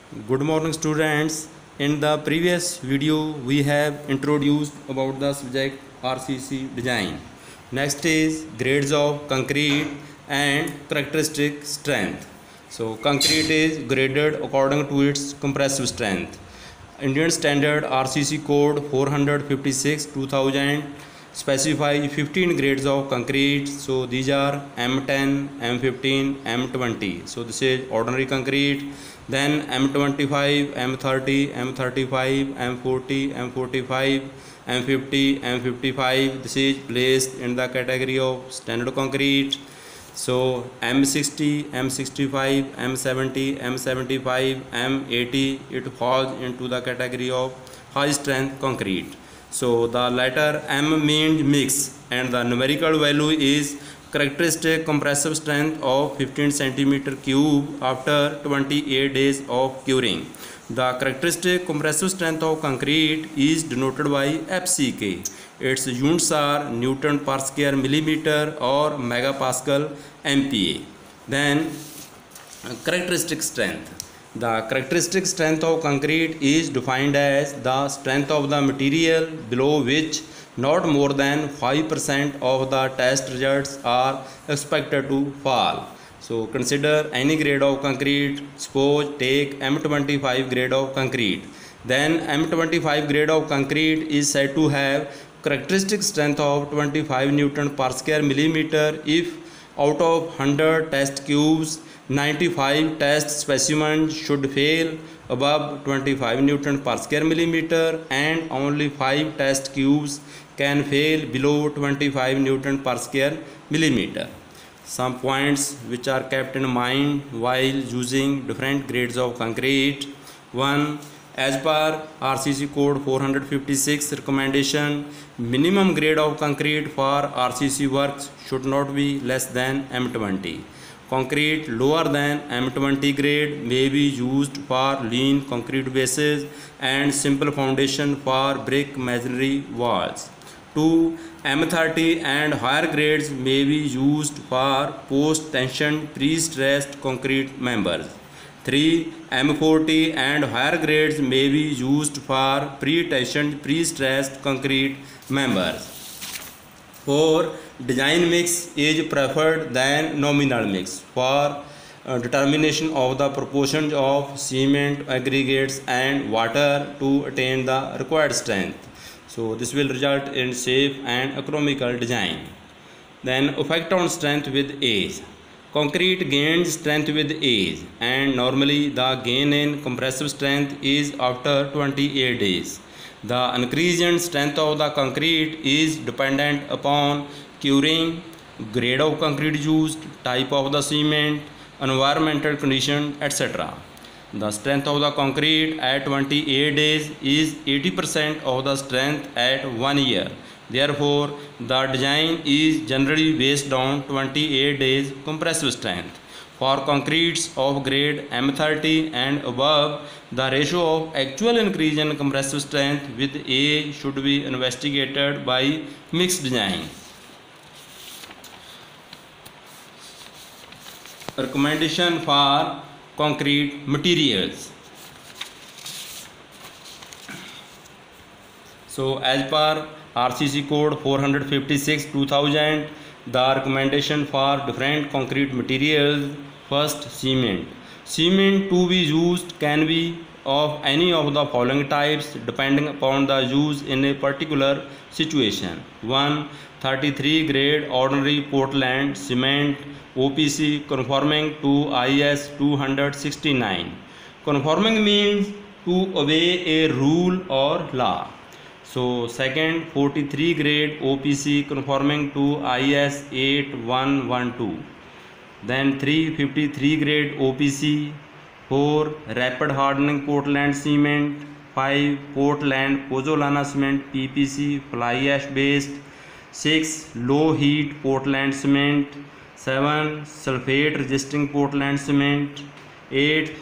Good morning students. In the previous video we have introduced about the subject RCC design. Next is grades of concrete and characteristic strength. So concrete is graded according to its compressive strength. Indian Standard RCC code 456 2000 specify 15 grades of concrete. So these are M10, M15, M20. So this is ordinary concrete. Then M25, M30, M35, M40, M45, M50, M55. This is placed in the category of standard concrete. So M60, M65, M70, M75, M80, it falls into the category of high strength concrete. So the letter M means mix and the numerical value is characteristic compressive strength of 15 centimeter cube after 28 days of curing. The characteristic compressive strength of concrete is denoted by FCK. Its units are Newton per square millimeter or megapascal MPa. Then characteristic strength. The characteristic strength of concrete is defined as the strength of the material below which not more than 5% of the test results are expected to fall. So consider any grade of concrete. Suppose take M25 grade of concrete. Then M25 grade of concrete is said to have characteristic strength of 25 Newton per square millimeter if out of 100 test cubes 95 test specimens should fail above 25 Newton per square millimeter and only 5 test cubes can fail below 25 Newton per square millimeter. Some points which are kept in mind while using different grades of concrete. 1. As per RCC code 456 recommendation, minimum grade of concrete for RCC works should not be less than M20. Concrete lower than M20 grade may be used for lean concrete bases and simple foundation for brick masonry walls. 2. M30 and higher grades may be used for post-tension pre-stressed concrete members. 3. M40 and higher grades may be used for pre-tensioned pre-stressed concrete members. 4. Design mix is preferred than nominal mix for determination of the proportions of cement, aggregates and water to attain the required strength. So this will result in safe and economical design. Then effect on strength with age. Concrete gains strength with age and normally the gain in compressive strength is after 28 days. The increase in strength of the concrete is dependent upon curing, grade of concrete used, type of the cement, environmental condition, etc. The strength of the concrete at 28 days is 80% of the strength at 1 year. Therefore, the design is generally based on 28 days compressive strength. For concretes of grade M30 and above, the ratio of actual increase in compressive strength with age should be investigated by mixed design. Recommendation for concrete materials. So as per RCC code 456 2000, the recommendation for different concrete materials. First, cement. Cement to be used can be of any of the following types depending upon the use in a particular situation. 1. 33 grade ordinary Portland cement OPC conforming to IS 269. Conforming means to obey a rule or law. So second, 43 grade OPC conforming to IS 8112. Then 353 grade OPC. 4. Rapid hardening Portland cement. 5. Portland Pozzolana cement PPC fly ash based. 6. Low heat Portland cement. 7. Sulfate resisting Portland cement. 8.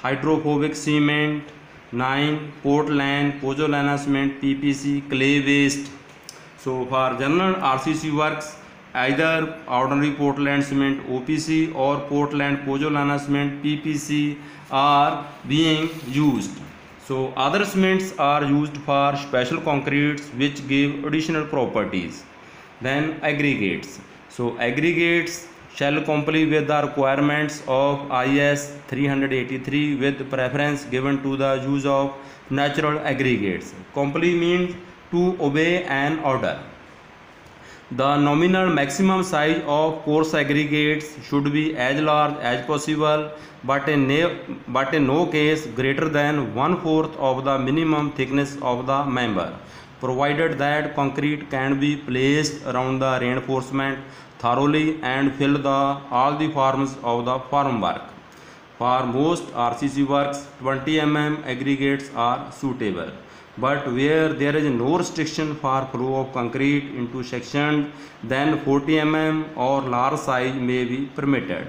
Hydrophobic cement. 9. Portland Pozzolana cement PPC clay based. So for general RCC works, either ordinary Portland cement OPC or Portland Pozzolana cement PPC are being used. So other cements are used for special concretes which give additional properties. Then aggregates. So aggregates shall comply with the requirements of IS 383 with preference given to the use of natural aggregates. Comply means to obey an order. The nominal maximum size of coarse aggregates should be as large as possible, but in no case greater than 1/4 of the minimum thickness of the member, provided that concrete can be placed around the reinforcement thoroughly and fill all the forms of the formwork. For most RCC works, 20 mm aggregates are suitable. But where there is no restriction for flow of concrete into sections, then 40 mm or large size may be permitted.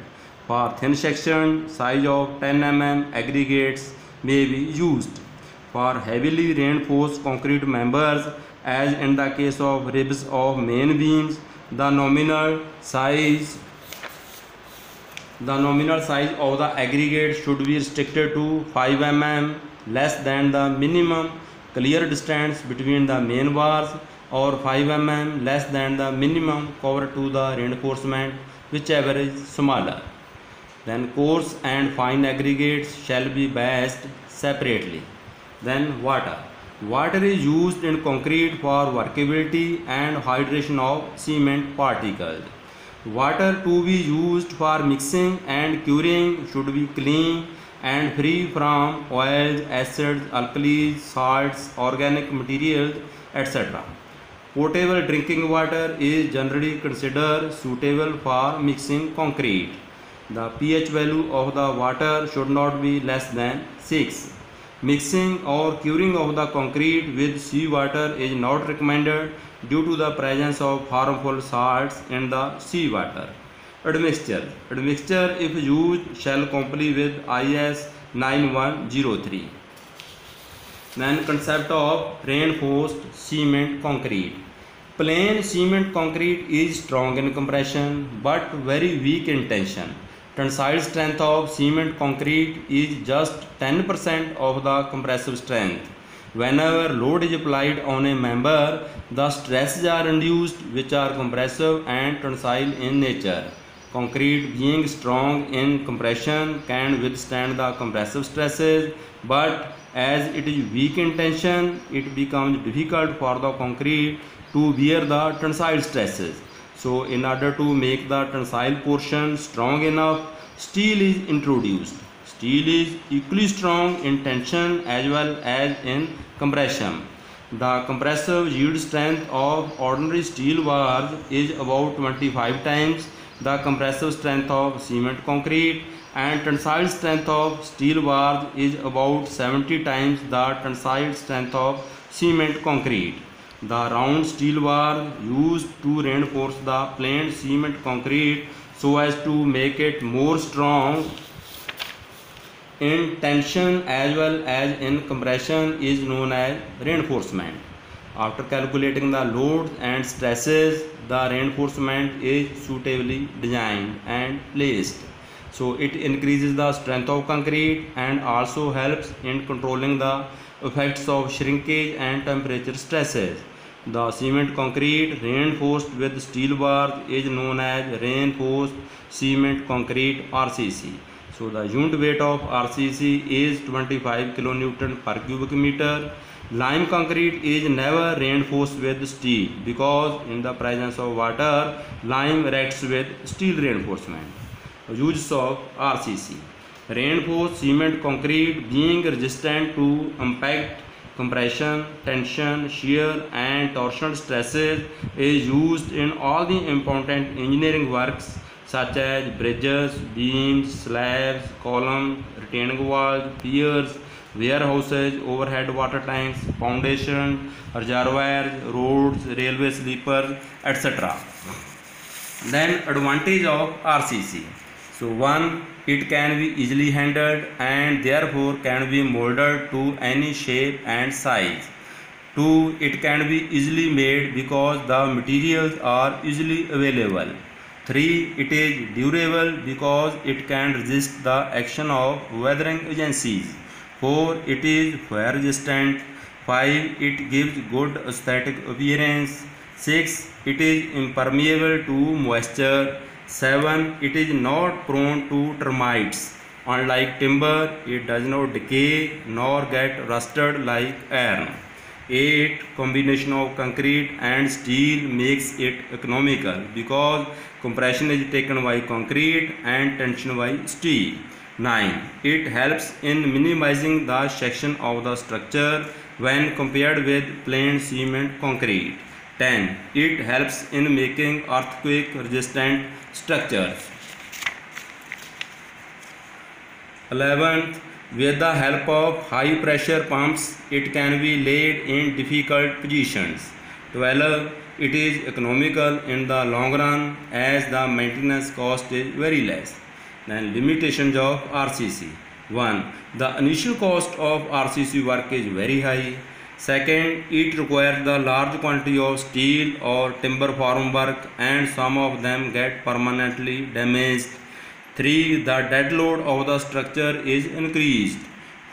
For thin section, size of 10 mm aggregates may be used. For heavily reinforced concrete members, as in the case of ribs of main beams, the nominal size of the aggregate should be restricted to 5 mm, less than the minimum clear distance between the main bars, or 5 mm less than the minimum cover to the reinforcement, whichever is smaller. Then coarse and fine aggregates shall be batched separately. Then water. Water is used in concrete for workability and hydration of cement particles. Water to be used for mixing and curing should be clean and free from oils, acids, alkalis, salts, organic materials, etc. Potable drinking water is generally considered suitable for mixing concrete. The pH value of the water should not be less than 6. Mixing or curing of the concrete with seawater is not recommended due to the presence of harmful salts in the seawater. Admixture. Admixture, if used, shall comply with IS 9103. Then concept of reinforced cement concrete. Plain cement concrete is strong in compression but very weak in tension. Tensile strength of cement concrete is just 10% of the compressive strength. Whenever load is applied on a member, the stresses are induced which are compressive and tensile in nature. Concrete, being strong in compression, can withstand the compressive stresses, but as it is weak in tension, it becomes difficult for the concrete to bear the tensile stresses. So in order to make the tensile portion strong enough, steel is introduced. Steel is equally strong in tension as well as in compression. The compressive yield strength of ordinary steel bars is about 25 times the compressive strength of cement concrete, and tensile strength of steel bars is about 70 times the tensile strength of cement concrete. The round steel bar used to reinforce the plain cement concrete so as to make it more strong in tension as well as in compression is known as reinforcement. After calculating the loads and stresses, the reinforcement is suitably designed and placed. So it increases the strength of concrete and also helps in controlling the effects of shrinkage and temperature stresses. The cement concrete reinforced with steel bars is known as reinforced cement concrete RCC. So the unit weight of RCC is 25 kN per cubic meter. Lime concrete is never reinforced with steel because in the presence of water, lime reacts with steel reinforcement. Uses of RCC. Reinforced cement concrete, being resistant to impact, compression, tension, shear and torsional stresses, is used in all the important engineering works such as bridges, beams, slabs, columns, retaining walls, piers, warehouses, overhead water tanks, foundation, reservoirs, roads, railway sleepers, etc. Then advantage of RCC. So one, it can be easily handled and therefore can be molded to any shape and size. 2. It can be easily made because the materials are easily available. 3. It is durable because it can resist the action of weathering agencies. 4. It is fire resistant. 5. It gives good aesthetic appearance. 6. It is impermeable to moisture. 7. It is not prone to termites. Unlike timber, it does not decay nor get rusted like iron. 8. Combination of concrete and steel makes it economical because compression is taken by concrete and tension by steel. 9. It helps in minimizing the section of the structure when compared with plain cement concrete. 10. It helps in making earthquake resistant structures. 11th, with the help of high pressure pumps, it can be laid in difficult positions. 12. It is economical in the long run as the maintenance cost is very less. Then limitations of RCC. 1. The initial cost of RCC work is very high. Second, it requires the large quantity of steel or timber form work and some of them get permanently damaged. 3. The dead load of the structure is increased.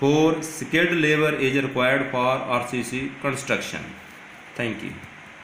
4. Skilled labor is required for RCC construction. Thank you.